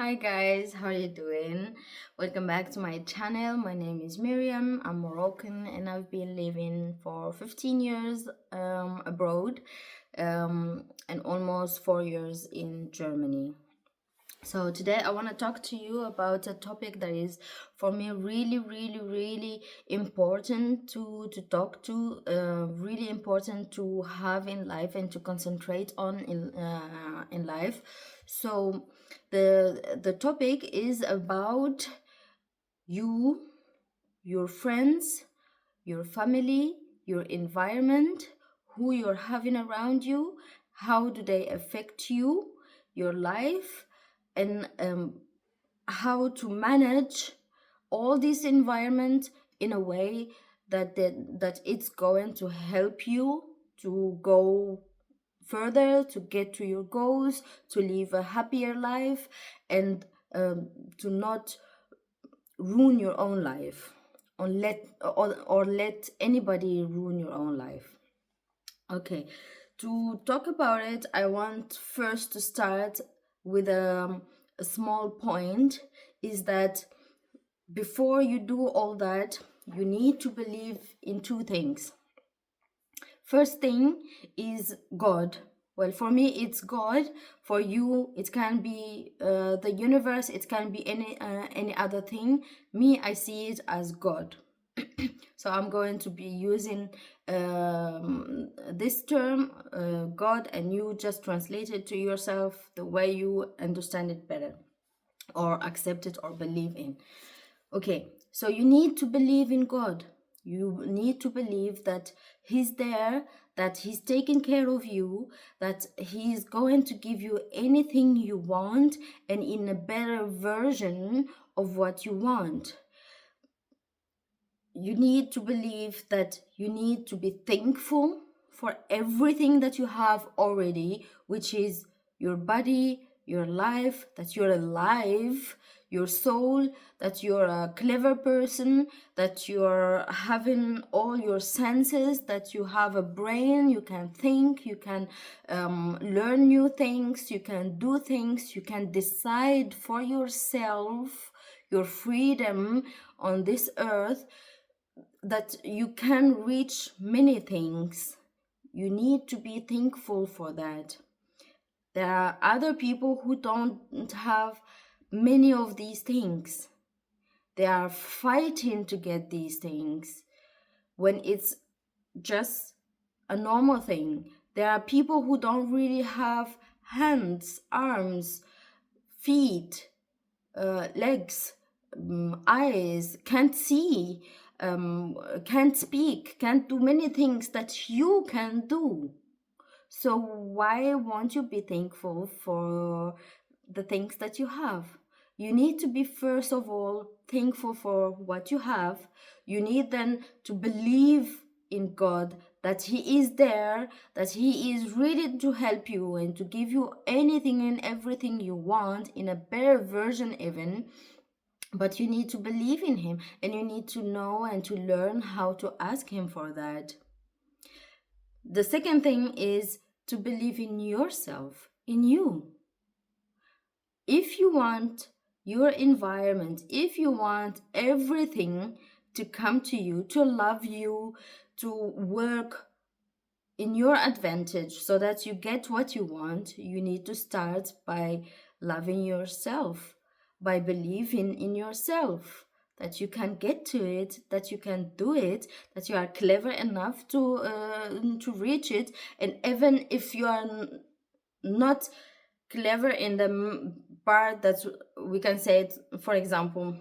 Hi guys, how are you doing? Welcome back to my channel. My name is Miriam. I'm Moroccan and I've been living for 15 years abroad and almost 4 years in Germany. So today I want to talk to you about a topic that is for me really important to talk to, really important to have in life and to concentrate on in life. So the topic is about you, your friends, your family, your environment, who you're having around you, how do they affect you, your life, and how to manage all this environment in a way that it's going to help you to go further, to get to your goals, to live a happier life, and to not ruin your own life or let anybody ruin your own life. Okay, to talk about it, I want first to start with a small point, is that before you do all that, you need to believe in two things. First thing is God. Well, for me, it's God. For you, it can be the universe. It can be any other thing. Me, I see it as God. So I'm going to be using this term, God, and you just translate it to yourself the way you understand it better, or accept it or believe in. Okay, so you need to believe in God. You need to believe that He's there, that He's taking care of you, that He's going to give you anything you want and in a better version of what you want. You need to believe that you need to be thankful for everything that you have already, which is your body, your life, that you're alive, your soul, that you're a clever person, that you're having all your senses, that you have a brain, you can think, you can learn new things, you can do things, you can decide for yourself, your freedom on this earth, that you can reach many things. You need to be thankful for that. There are other people who don't have many of these things. They are fighting to get these things when it's just a normal thing. There are people who don't really have hands, arms, feet, legs, eyes, can't see, can't speak, can't do many things that you can do. So why won't you be thankful for the things that you have? You need to be, first of all, thankful for what you have. You need then to believe in God, that He is there, that He is ready to help you and to give you anything and everything you want in a better version even. But you need to believe in Him, and you need to know and to learn how to ask Him for that. The second thing is to believe in yourself, in you. If you want your environment, if you want everything to come to you, to love you, to work in your advantage so that you get what you want, you need to start by loving yourself, by believing in yourself, that you can get to it, that you can do it, that you are clever enough to reach it. And even if you are not clever in the part that we can say it, for example,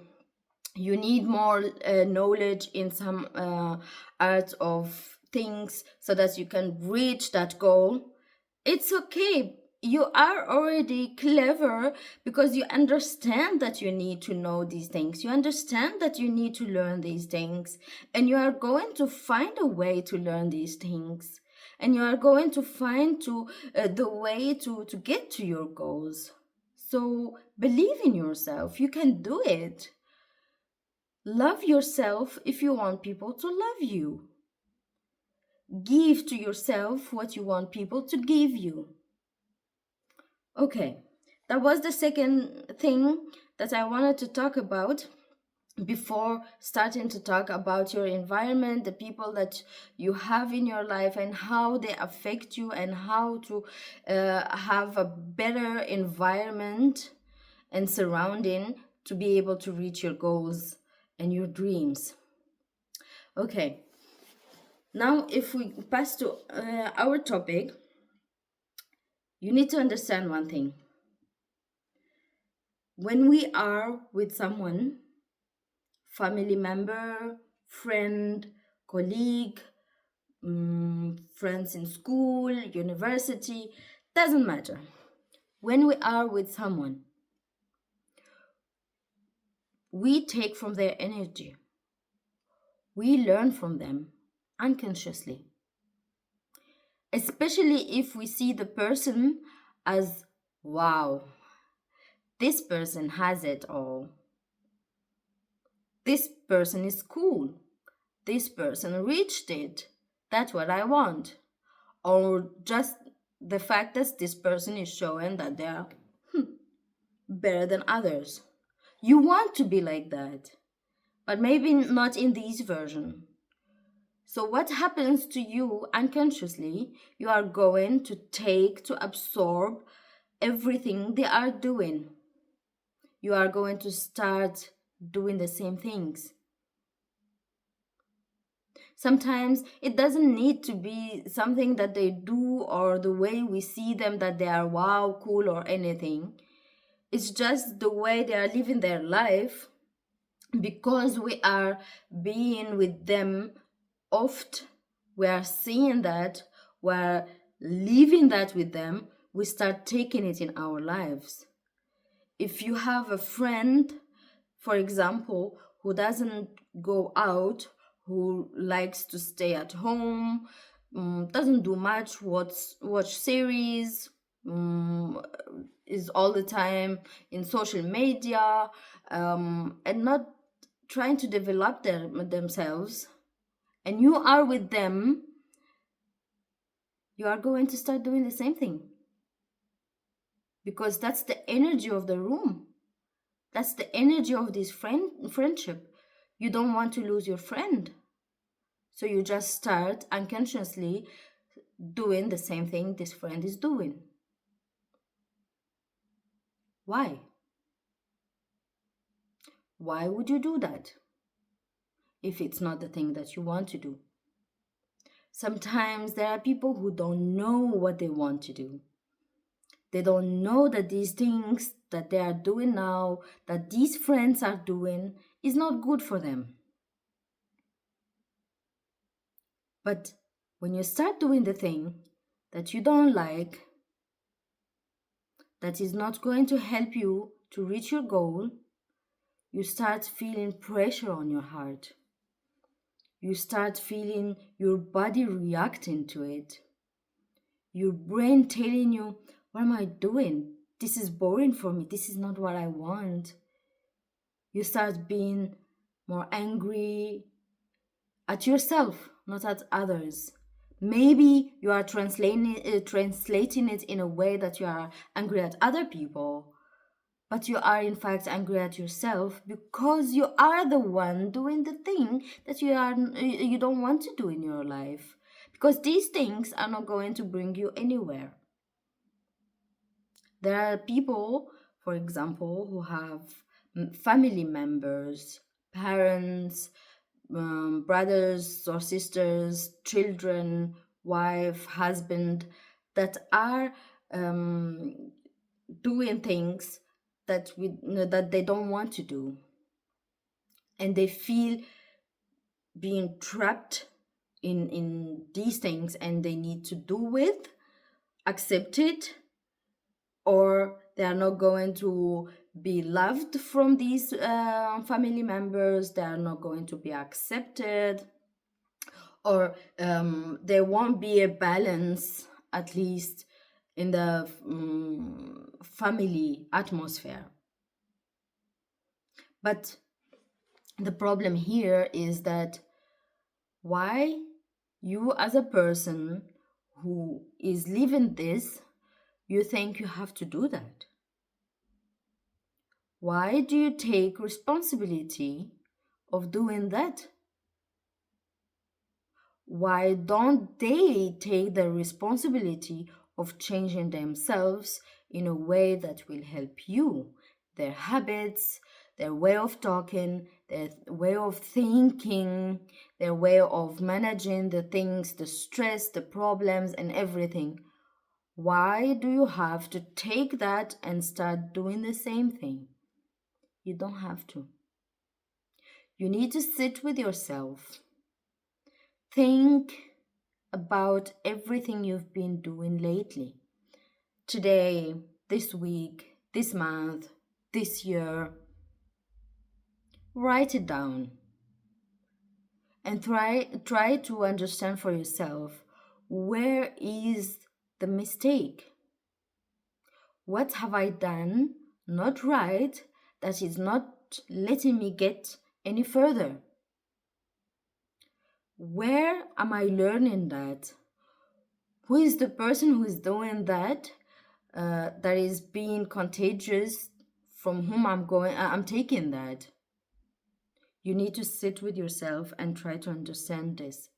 you need more knowledge in some art of things so that you can reach that goal, it's okay. You are already clever because you understand that you need to know these things. You understand that you need to learn these things, and you are going to find a way to learn these things, and you are going to find the way to get to your goals. So believe in yourself. You can do it. Love yourself if you want people to love you. Give to yourself what you want people to give you. Okay, That was the second thing that I wanted to talk about before starting to talk about your environment, the people that you have in your life and how they affect you, and how to have a better environment and surrounding to be able to reach your goals and your dreams. Okay, now if we pass to our topic, you need to understand one thing. When we are with someone, family member, friend, colleague, friends in school, university, doesn't matter. When we are with someone, we take from their energy. We learn from them unconsciously. Especially if we see the person as, wow, this person has it all. This person is cool. This person reached it. That's what I want. Or just the fact that this person is showing that they are better than others. You want to be like that, but maybe not in this version. So what happens to you unconsciously, you are going to take, to absorb everything they are doing. You are going to start doing the same things. Sometimes it doesn't need to be something that they do or the way we see them that they are wow, cool or anything. It's just the way they are living their life, because we are being with them oft, we are seeing that, we're living that with them, we start taking it in our lives. If you have a friend, for example, who doesn't go out, who likes to stay at home, doesn't do much, watch series, is all the time in social media, and not trying to develop themselves, and you are with them, you are going to start doing the same thing, because that's the energy of the room. That's the energy of this friendship. You don't want to lose your friend. So you just start unconsciously doing the same thing this friend is doing. Why? Why would you do that if it's not the thing that you want to do? Sometimes there are people who don't know what they want to do. They don't know that these things that they are doing now, that these friends are doing, is not good for them. But when you start doing the thing that you don't like, that is not going to help you to reach your goal, you start feeling pressure on your heart. You start feeling your body reacting to it. Your brain telling you, what am I doing? This is boring for me. This is not what I want. You start being more angry at yourself, not at others. Maybe you are translating it in a way that you are angry at other people, but you are in fact angry at yourself because you are the one doing the thing that you don't want to do in your life, because these things are not going to bring you anywhere. There are people, for example, who have family members, parents, brothers or sisters, children, wife, husband, that are doing things that they don't want to do, and they feel being trapped in these things, and they need to do it, accept it, or they are not going to be loved from these family members, they are not going to be accepted, or there won't be a balance, at least in the family atmosphere. But the problem here is that why you, as a person who is living this, you think you have to do that. Why do you take responsibility of doing that? Why don't they take the responsibility of changing themselves in a way that will help you? Their habits, their way of talking, their way of thinking, their way of managing the things, the stress, the problems, and everything. Why do you have to take that and start doing the same thing? You don't have to. You need to sit with yourself. Think about everything you've been doing lately. Today, this week, this month, this year. Write it down and try to understand for yourself, where is the mistake? What have I done not right that is not letting me get any further? Where am I learning that? Who is the person who is doing that that is being contagious, from whom I'm taking that? You need to sit with yourself and try to understand this.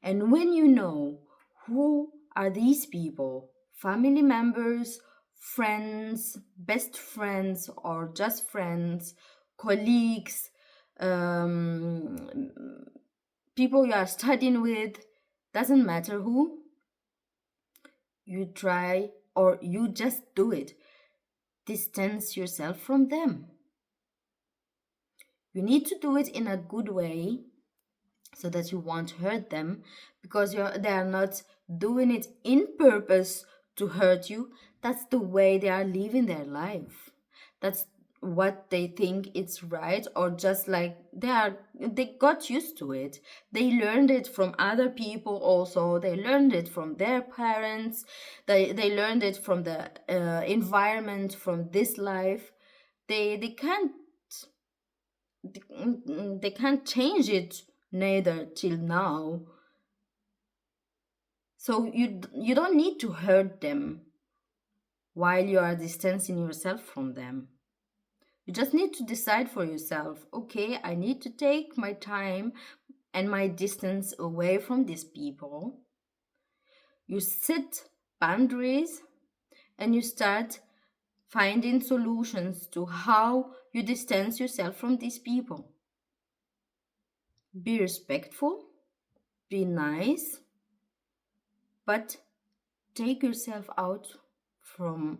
And when you know who are these people, family members, friends, best friends, or just friends, colleagues, people you are studying with, doesn't matter who, you try or you just do it. Distance yourself from them. You need to do it in a good way so that you won't hurt them, because they are not doing it in purpose to hurt you. That's the way they are living their life. That's what they think it's right, or just like they got used to it. They learned it from other people also. They learned it from their parents. They learned it from the environment, from this life. They can't change it neither till now. So you don't need to hurt them while you are distancing yourself from them. You just need to decide for yourself, okay, I need to take my time and my distance away from these people. You set boundaries and you start finding solutions to how you distance yourself from these people. Be respectful, be nice, but take yourself out from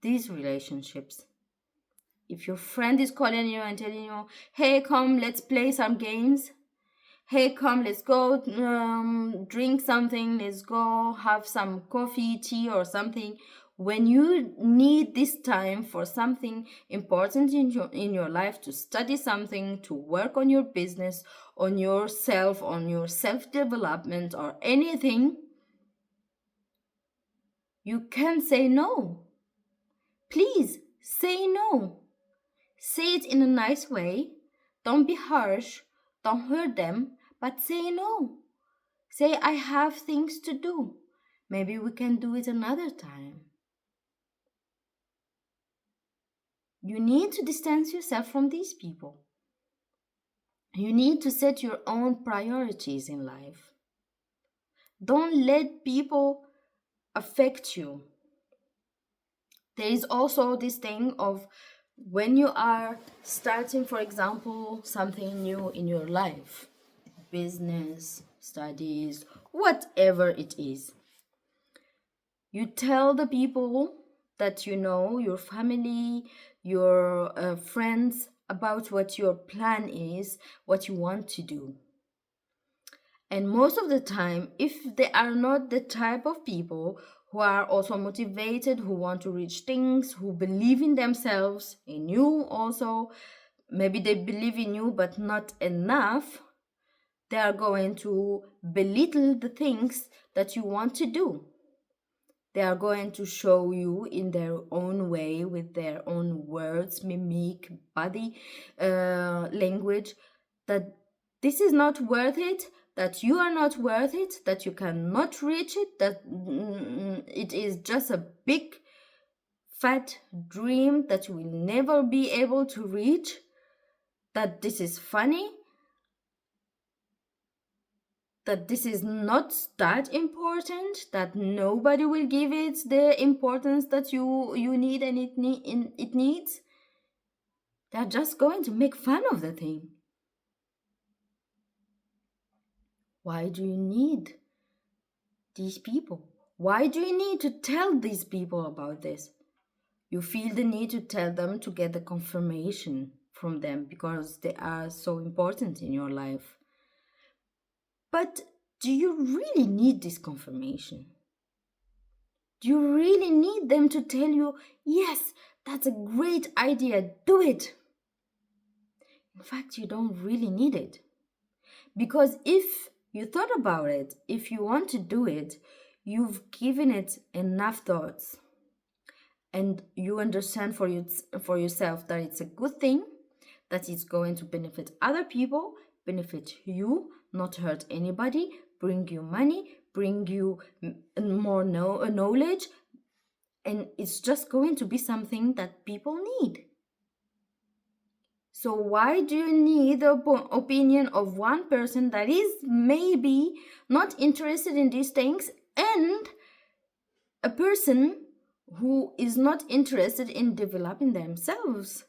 these relationships. If your friend is calling you and telling you, hey, come, let's play some games. Hey, come, let's go drink something. Let's go have some coffee, tea, or something. When you need this time for something important in your life, to study something, to work on your business, on yourself, on your self-development, or anything, you can say no. Please say no. Say it in a nice way. Don't be harsh. Don't hurt them, but say no. Say, I have things to do. Maybe we can do it another time. You need to distance yourself from these people. You need to set your own priorities in life. Don't let people affect you. There is also this thing of when you are starting, for example, something new in your life, business, studies, whatever it is, you tell the people that you know, your family, your friends, about what your plan is, what you want to do. And most of the time, if they are not the type of people who are also motivated, who want to reach things, who believe in themselves, in you also, maybe they believe in you but not enough, they are going to belittle the things that you want to do. They are going to show you in their own way, with their own words, mimic, body language, that this is not worth it, that you are not worth it, that you cannot reach it, that it is just a big fat dream that you will never be able to reach, that this is funny, that this is not that important, that nobody will give it the importance that you need and it needs. They're just going to make fun of the thing. Why do you need these people? Why do you need to tell these people about this? You feel the need to tell them to get the confirmation from them because they are so important in your life. But do you really need this confirmation? Do you really need them to tell you, yes, that's a great idea, do it? In fact, you don't really need it. Because if you thought about it, if you want to do it, you've given it enough thoughts. And you understand for yourself that it's a good thing, that it's going to benefit other people, benefit you, not hurt anybody, bring you money, bring you more knowledge, and it's just going to be something that people need. So why do you need the opinion of one person that is maybe not interested in these things, and a person who is not interested in developing themselves?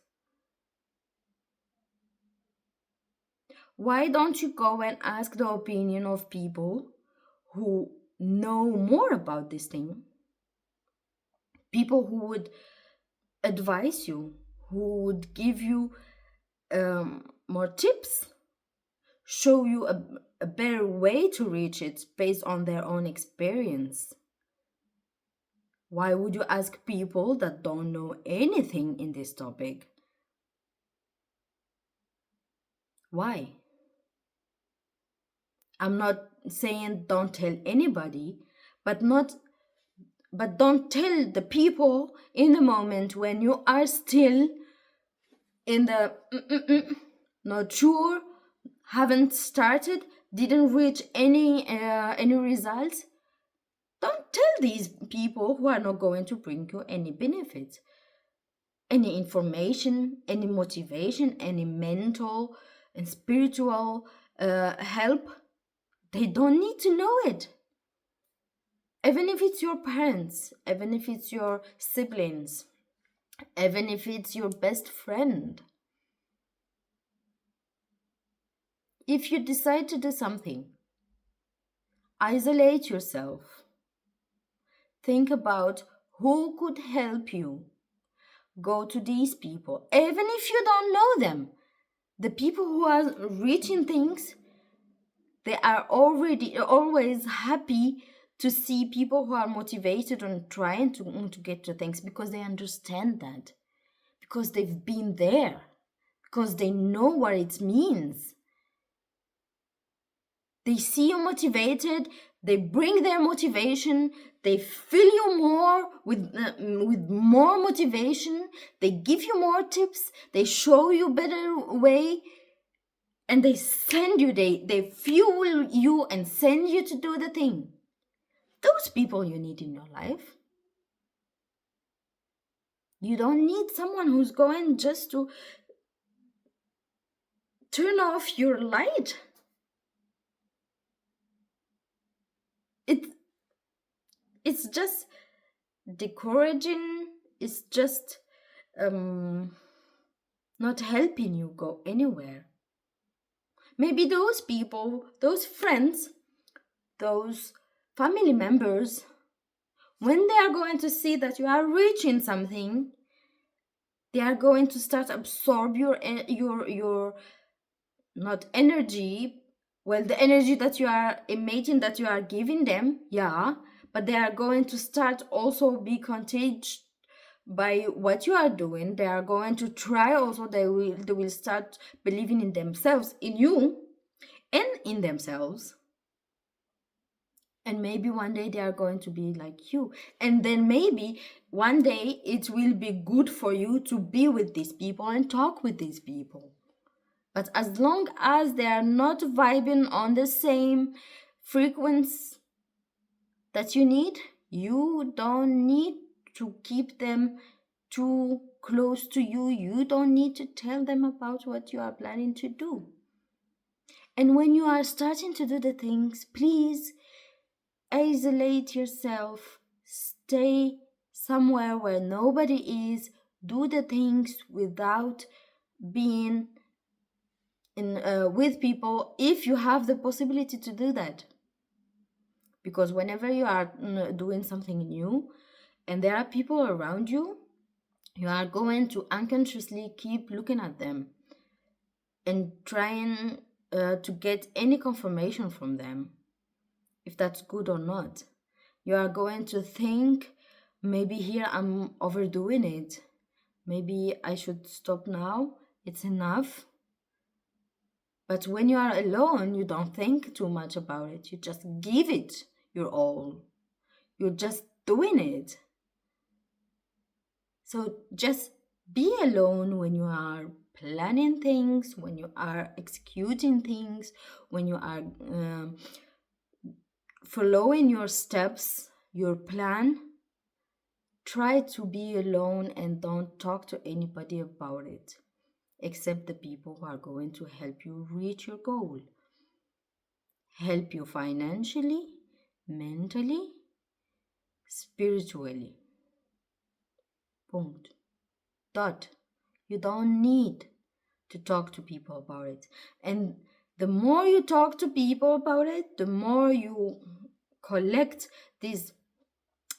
Why don't you go and ask the opinion of people who know more about this thing? People who would advise you, who would give you more tips, show you a better way to reach it based on their own experience. Why would you ask people that don't know anything in this topic? Why? I'm not saying don't tell anybody, but don't tell the people in the moment when you are still in the not sure, haven't started, didn't reach any results. Don't tell these people who are not going to bring you any benefit, any information, any motivation, any mental and spiritual help. They don't need to know it. Even if it's your parents, even if it's your siblings, even if it's your best friend. If you decide to do something, isolate yourself. Think about who could help you. Go to these people, even if you don't know them. The people who are reaching things, they are already always happy to see people who are motivated and trying to get to things, because they understand that, because they've been there, because they know what it means. They see you motivated, they bring their motivation, they fill you more with more motivation, they give you more tips, they show you better way, and they send you, they fuel you and send you to do the thing. Those people you need in your life. You don't need someone who's going just to turn off your light. It's just discouraging. It's just not helping you go anywhere. Maybe those people, those friends, those family members, when they are going to see that you are reaching something, they are going to start absorb your not energy, well, the energy that you are emitting, that you are giving them, yeah, but they are going to start also be contagious by what you are doing. They are going to try also, they will start believing in themselves, in you and in themselves. And maybe one day they are going to be like you. And then maybe one day it will be good for you to be with these people and talk with these people. But as long as they are not vibing on the same frequency that you need, you don't need to keep them too close to you, you don't need to tell them about what you are planning to do. And when you are starting to do the things, please isolate yourself, stay somewhere where nobody is, do the things without being with people if you have the possibility to do that. Because whenever you are doing something new and there are people around you, you are going to unconsciously keep looking at them and trying to get any confirmation from them, if that's good or not. You are going to think, maybe here I'm overdoing it. Maybe I should stop now. It's enough. But when you are alone, you don't think too much about it. You just give it your all. You're just doing it. So just be alone when you are planning things, when you are executing things, when you are following your steps, your plan. Try to be alone and don't talk to anybody about it, except the people who are going to help you reach your goal. Help you financially, mentally, spiritually. Punkt. Dot. You don't need to talk to people about it. And the more you talk to people about it, the more you collect these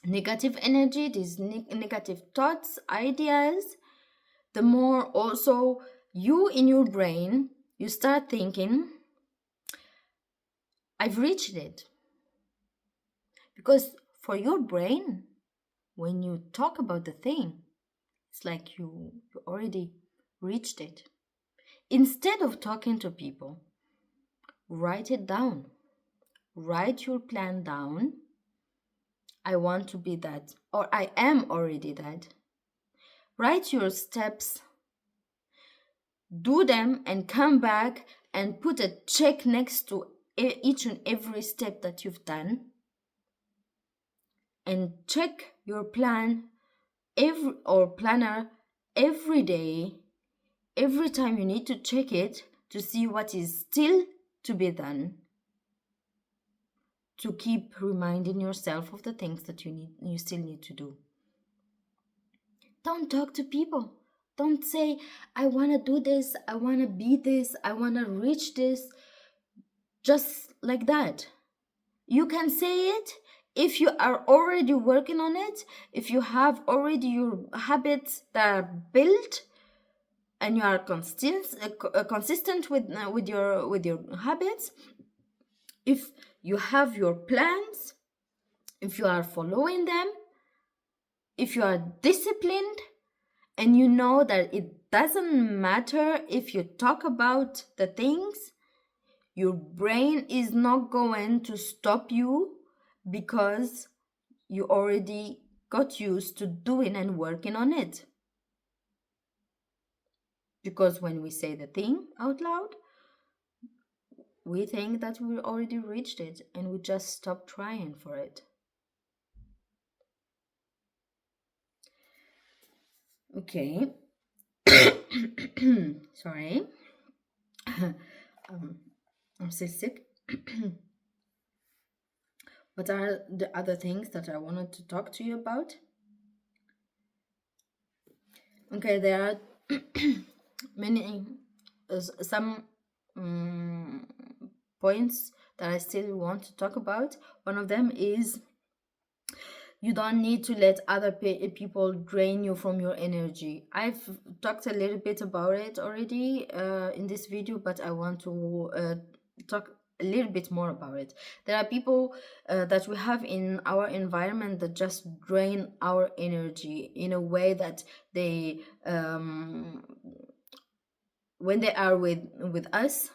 negative energy, these negative thoughts, ideas, the more also you in your brain, you start thinking, I've reached it. Because for your brain, when you talk about the thing, it's like you already reached it. Instead of talking to people, write it down. Write your plan down. I want to be that, or I am already that. Write your steps, do them, and come back and put a check next to each and every step that you've done. And check your plan planner every day, every time you need to check it to see what is still to be done, to keep reminding yourself of the things that you still need to do. Don't talk to people. Don't say, I want to do this, I want to be this, I want to reach this, just like that. You can say it if you are already working on it, if you have already your habits that are built and you are consistent with your habits, if you have your plans, if you are following them, if you are disciplined, and you know that it doesn't matter if you talk about the things, your brain is not going to stop you because you already got used to doing and working on it. Because when we say the thing out loud, we think that we already reached it and we just stop trying for it. Okay. Sorry. I'm still sick. What are the other things that I wanted to talk to you about? Okay, there are many, some points that I still want to talk about. One of them is you don't need to let other people drain you from your energy. I've talked a little bit about it already in this video, but I want to talk a little bit more about it. There are people that we have in our environment that just drain our energy in a way that they when they are with us,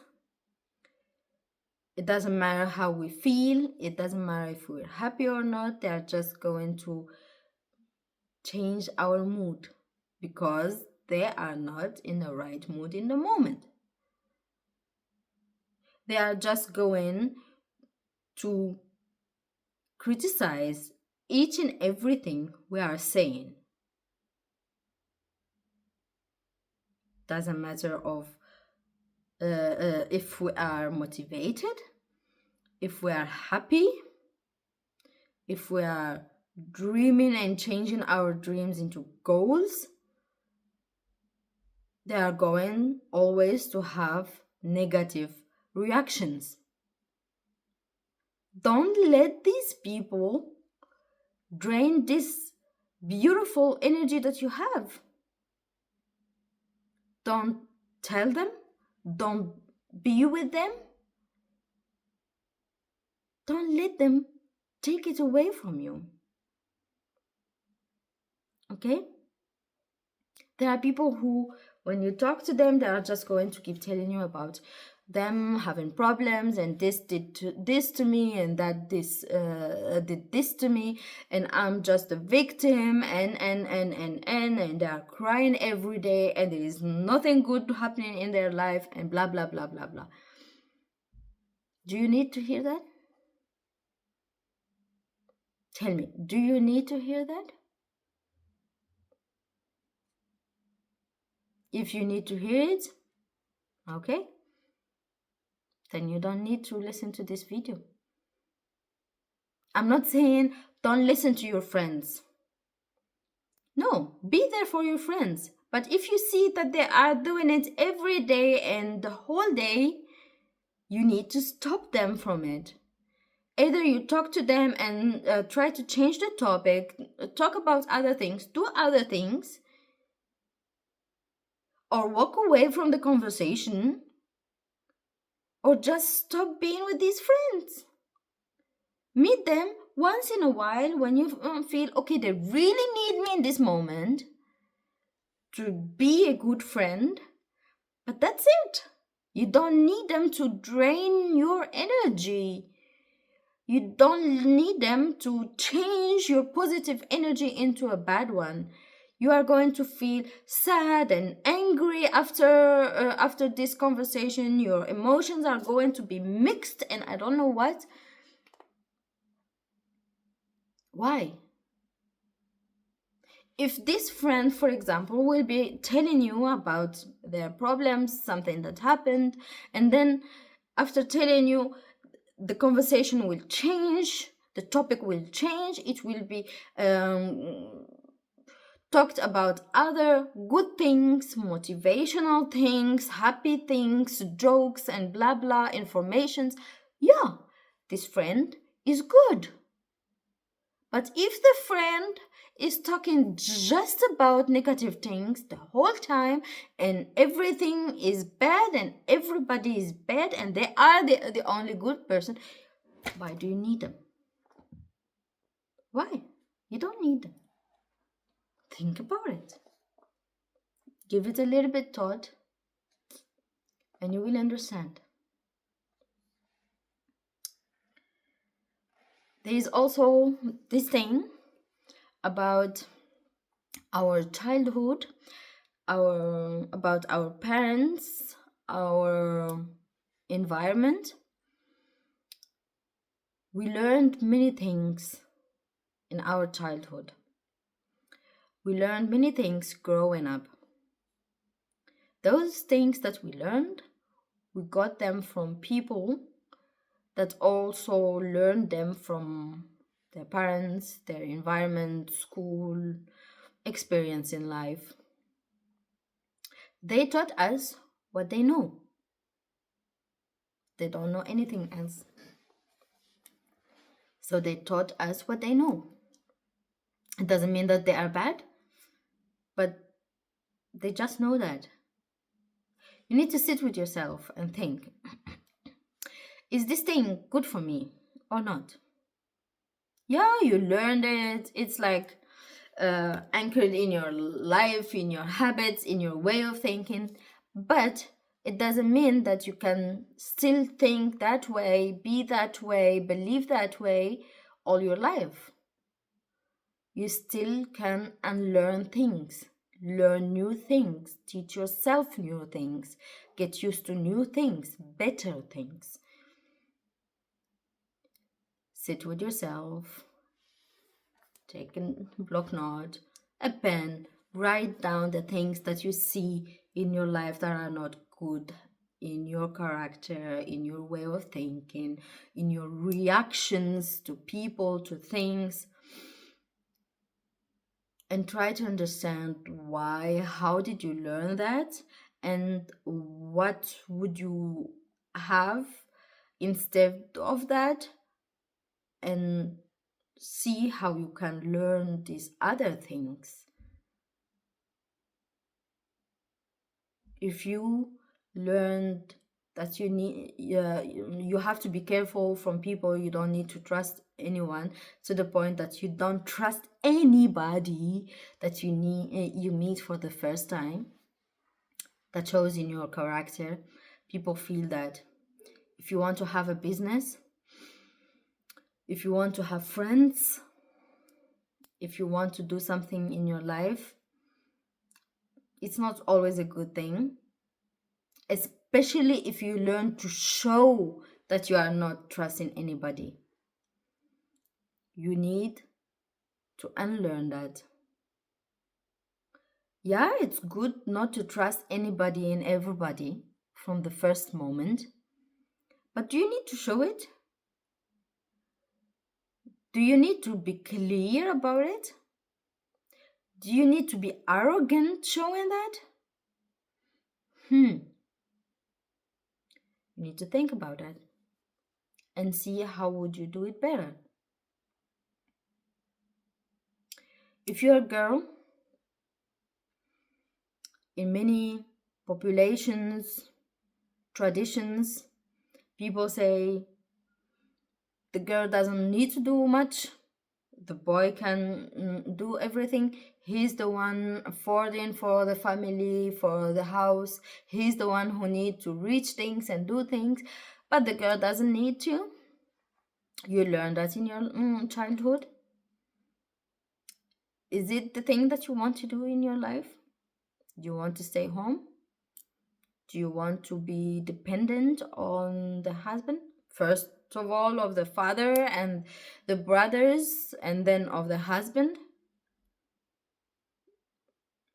it doesn't matter how we feel, it doesn't matter if we're happy or not, they are just going to change our mood because they are not in the right mood in the moment. They are just going to criticize each and everything we are saying. Doesn't matter of if we are motivated, if we are happy, if we are dreaming and changing our dreams into goals, they are going always to have negative reactions. Don't let these people drain this beautiful energy that you have. Don't tell them, don't be with them, don't let them take it away from you. Okay? There are people who, when you talk to them, they are just going to keep telling you about them having problems, and this did this to me, and that this did this to me, and I'm just a victim, and they are crying every day, and there is nothing good happening in their life, and blah blah blah blah blah. Do you need to hear that? Tell me, do you need to hear that? If you need to hear it, okay, then you don't need to listen to this video. I'm not saying don't listen to your friends. No, be there for your friends. But if you see that they are doing it every day and the whole day, you need to stop them from it. Either you talk to them and try to change the topic, talk about other things, do other things, or walk away from the conversation, or just stop being with these friends. Meet them once in a while when you feel, okay, they really need me in this moment to be a good friend, but that's it. You don't need them to drain your energy. You don't need them to change your positive energy into a bad one. You are going to feel sad and angry after this conversation. Your emotions are going to be mixed, and I don't know what. Why? If this friend, for example, will be telling you about their problems, something that happened, and then after telling you, the conversation will change, the topic will change, it will be talked about other good things, motivational things, happy things, jokes, and blah blah informations. Yeah, this friend is good. But if the friend is talking just about negative things the whole time, and everything is bad and everybody is bad and they are the only good person, why do you need them? Why? You don't need them. Think about it. Give it a little bit thought and you will understand. There is also this thing about our childhood, about our parents, our environment. We learned many things in our childhood. We learned many things growing up. Those things that we learned, we got them from people that also learned them from their parents, their environment, school, experience in life. They taught us what they know. They don't know anything else. So they taught us what they know. It doesn't mean that they are bad, but they just know that. You need to sit with yourself and think, is this thing good for me or not? Yeah, you learned it. It's like anchored in your life, in your habits, in your way of thinking. But it doesn't mean that you can still think that way, be that way, believe that way all your life. You still can unlearn things, learn new things, teach yourself new things, get used to new things, better things. Sit with yourself, take a block note, a pen, write down the things that you see in your life that are not good, in your character, in your way of thinking, in your reactions to people, to things, and try to understand why, how did you learn that, and what would you have instead of that, and see how you can learn these other things. If you learned that you have to be careful from people, you don't need to trust anyone, to the point that you don't trust anybody that you meet for the first time, that shows in your character. People feel that if you want to have a business, if you want to have friends, if you want to do something in your life, it's not always a good thing, especially if you learn to show that you are not trusting anybody. You need to unlearn that. Yeah, it's good not to trust anybody and everybody from the first moment, but do you need to show it? Do you need to be clear about it? Do you need to be arrogant showing that? You need to think about that and see how would you do it better. If you're a girl, in many populations, traditions, people say the girl doesn't need to do much, the boy can do everything. He's the one affording for the family, for the house. He's the one who needs to reach things and do things, but the girl doesn't need to. You learn that in your childhood. Is it the thing that you want to do in your life? Do you want to stay home? Do you want to be dependent on the husband? First of all, of the father and the brothers, and then of the husband?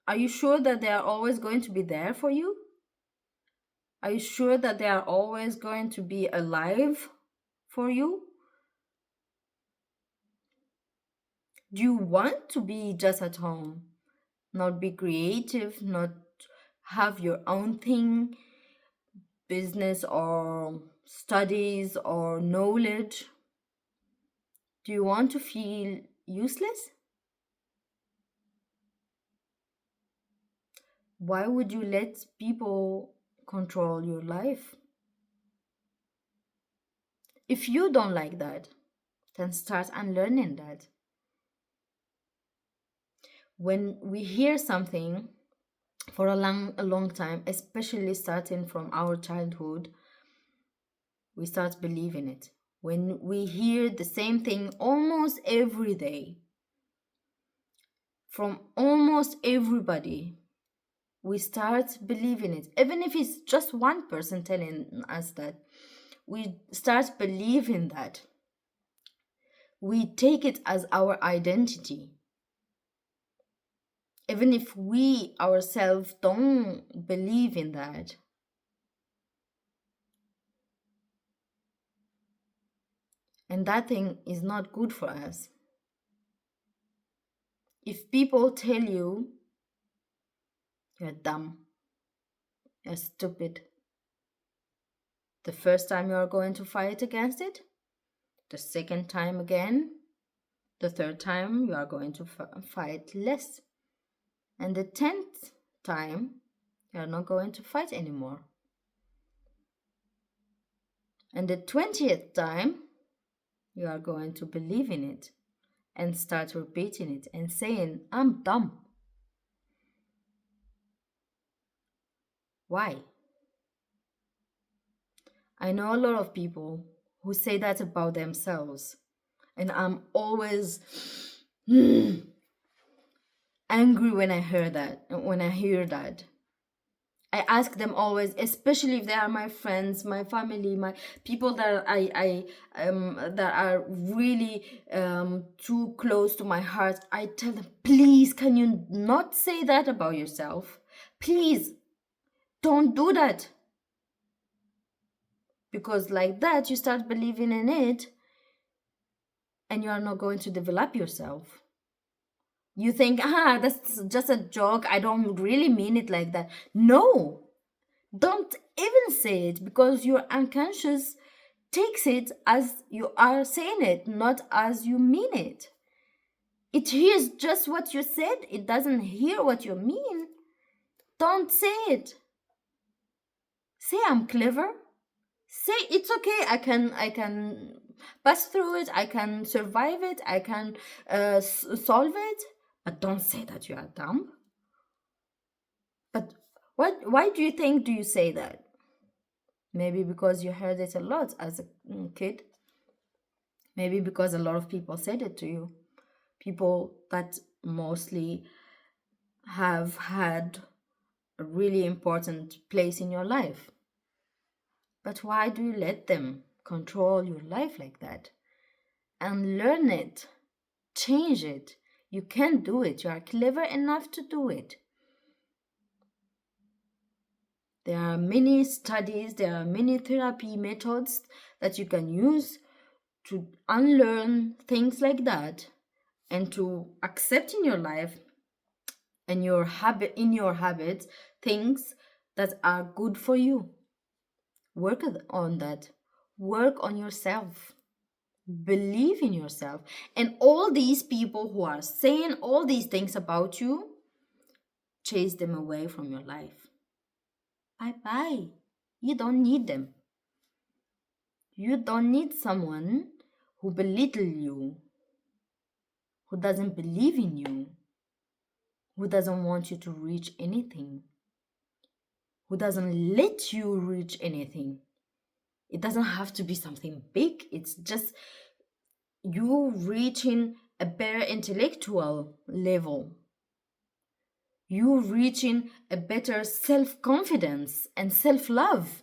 Are you sure that they are always going to be there for you? Are you sure that they are always going to be alive for you? Do you want to be just at home? Not be creative, not have your own thing, business or studies or knowledge? Do you want to feel useless? Why would you let people control your life? If you don't like that, then start unlearning that. When we hear something for a long time, especially starting from our childhood, we start believing it. When we hear the same thing almost every day from almost everybody, we start believing it. Even if it's just one person telling us that, we start believing that. We take it as our identity. Even if we ourselves don't believe in that. And that thing is not good for us. If people tell you, you're dumb, you're stupid, the first time you are going to fight against it, the second time again, the third time you are going to fight less, and the 10th time you are not going to fight anymore, and the 20th time you are going to believe in it and start repeating it and saying, I'm dumb. Why? I know a lot of people who say that about themselves, and I'm always angry when I hear that. I ask them always, especially if they are my friends, my family, my people that that are really too close to my heart. I tell them, please, can you not say that about yourself? Please, Don't do that. Because like that, you start believing in it and you are not going to develop yourself. You think, that's just a joke. I don't really mean it like that. No, don't even say it, because your unconscious takes it as you are saying it, not as you mean it. It hears just what you said, it doesn't hear what you mean. Don't say it. Say I'm clever. Say it's okay. I can pass through it. I can survive it. I can solve it. But don't say that you are dumb. But why do you think do you say that? Maybe because you heard it a lot as a kid. Maybe because a lot of people said it to you. People that mostly have had a really important place in your life. But why do you let them control your life like that? And learn it, change it. You can do it. You are clever enough to do it. There are many studies, there are many therapy methods that you can use to unlearn things like that and to accept in your life and your habits things that are good for you. Work on that. Work on yourself. Believe in yourself. And all these people who are saying all these things about you, chase them away from your life. Bye bye. You don't need them. You don't need someone who belittle you, who doesn't believe in you, who doesn't want you to reach anything, who doesn't let you reach anything. It doesn't have to be something big. It's just you reaching a better intellectual level. You reaching a better self-confidence and self-love.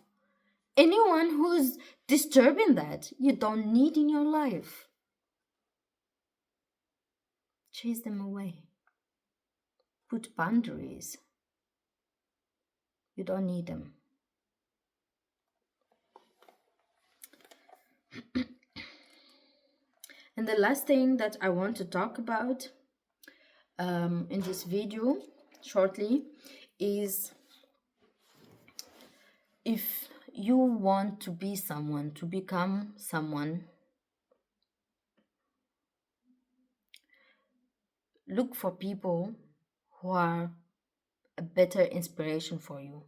Anyone who's disturbing that, you don't need in your life. Chase them away. Put boundaries. You don't need them. And the last thing that I want to talk about in this video shortly is, if you want to be someone, to become someone, look for people who are a better inspiration for you.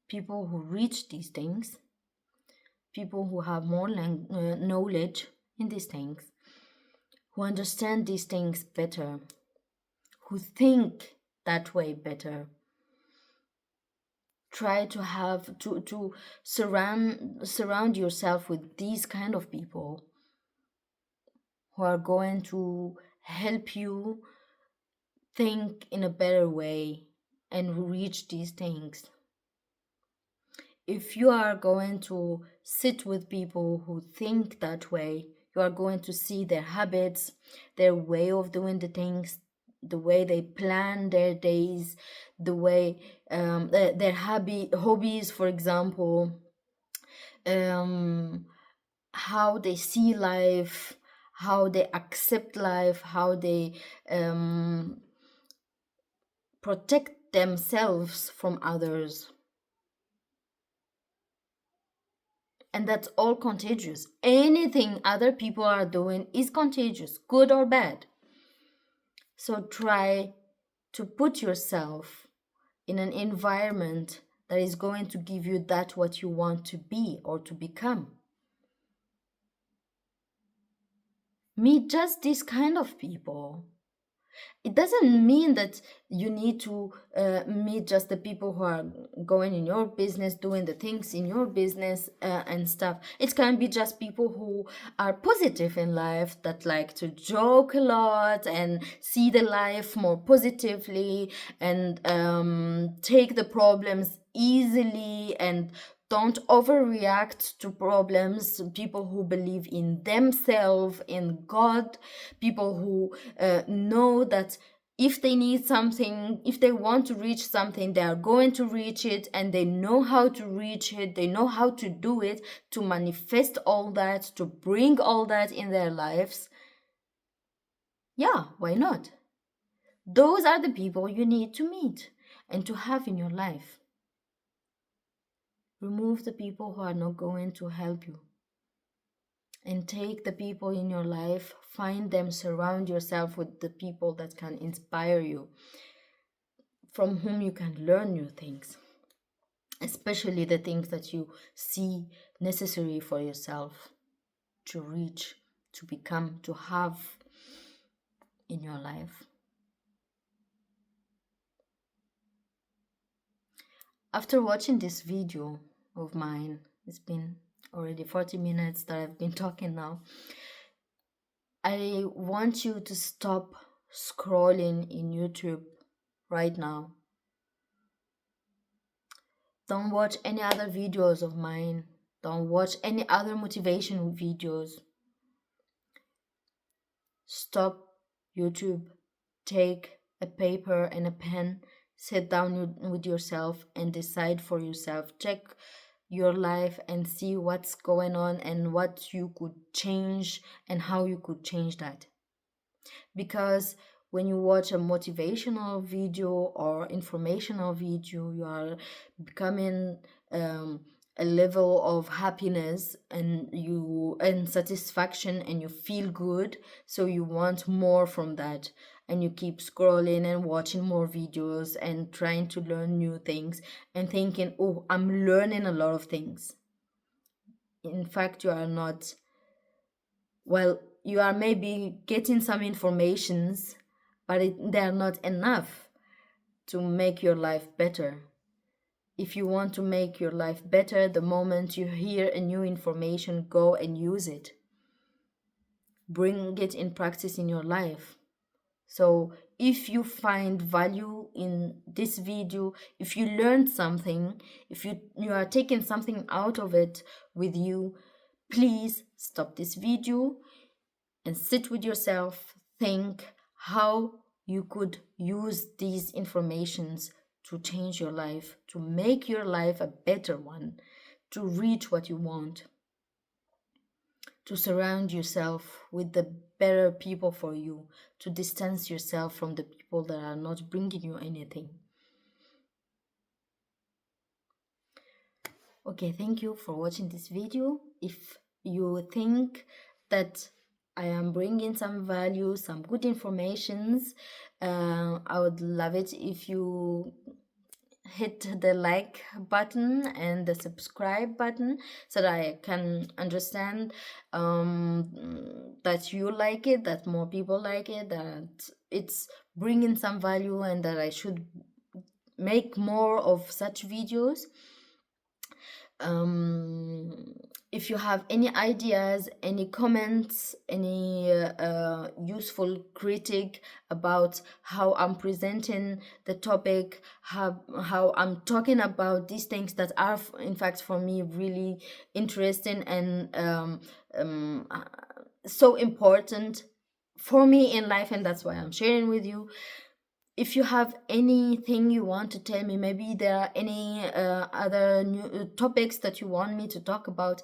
People who reach these things, people who have more knowledge in these things, who understand these things better, who think that way better. Try to have to surround yourself with these kind of people who are going to help you think in a better way and reach these things. If you are going to sit with people who think that way, you are going to see their habits, their way of doing the things, the way they plan their days, the way their hobbies, for example, how they see life, how they accept life, how they protect themselves from others. And that's all contagious. Anything other people are doing is contagious, good or bad. So try to put yourself in an environment that is going to give you that what you want to be or to become. Meet just this kind of people. It doesn't mean that you need to meet just the people who are going in your business, doing the things in your business and stuff. It can be just people who are positive in life, that like to joke a lot and see the life more positively and take the problems easily and don't overreact to problems. People who believe in themselves, in God, people who know that if they need something, if they want to reach something, they are going to reach it, and they know how to reach it, they know how to do it, to manifest all that, to bring all that in their lives. Yeah, why not? Those are the people you need to meet and to have in your life. Remove the people who are not going to help you, and take the people in your life, find them, surround yourself with the people that can inspire you, from whom you can learn new things, especially the things that you see necessary for yourself to reach, to become, to have in your life. After watching this video of mine, it's been already 40 minutes that I've been talking now, I want you to stop scrolling in YouTube right now. Don't watch any other videos of mine. Don't watch any other motivational videos. Stop YouTube. Take a paper and a pen. Sit down with yourself and decide for yourself. Check your life and see what's going on and what you could change and how you could change that. Because when you watch a motivational video or informational video, you are becoming a level of happiness and satisfaction, and you feel good, so you want more from that, and you keep scrolling and watching more videos and trying to learn new things and thinking, oh, I'm learning a lot of things. In fact, you are not. Well, you are maybe getting some informations, but they are not enough to make your life better. If you want to make your life better, the moment you hear a new information, go and use it. Bring it in practice in your life. So if you find value in this video, if you learned something, if you are taking something out of it with you, please stop this video and sit with yourself, think how you could use these informations to change your life, to make your life a better one, to reach what you want, to surround yourself with the better people for you, to distance yourself from the people that are not bringing you anything. Okay, thank you for watching this video. If you think that I am bringing some value, some good informations, I would love it if you hit the like button and the subscribe button, so that I can understand that you like it, that more people like it, that it's bringing some value, and that I should make more of such videos. If you have any ideas, any comments, any useful critique about how I'm presenting the topic, how I'm talking about these things that are in fact for me really interesting and so important for me in life, and that's why I'm sharing with you. If you have anything you want to tell me, maybe there are any other new topics that you want me to talk about,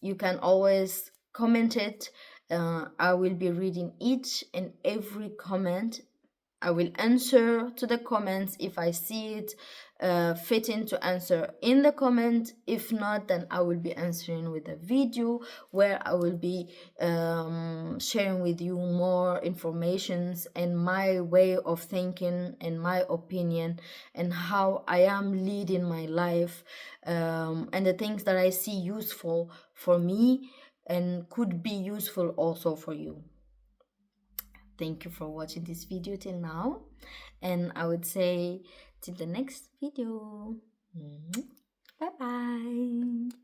you can always comment it. I will be reading each and every comment. I will answer to the comments if I see it fitting to answer in the comment. If not, then I will be answering with a video where I will be sharing with you more informations and my way of thinking and my opinion and how I am leading my life, and the things that I see useful for me and could be useful also for you. Thank you for watching this video till now, and I would say till the next video. Bye bye.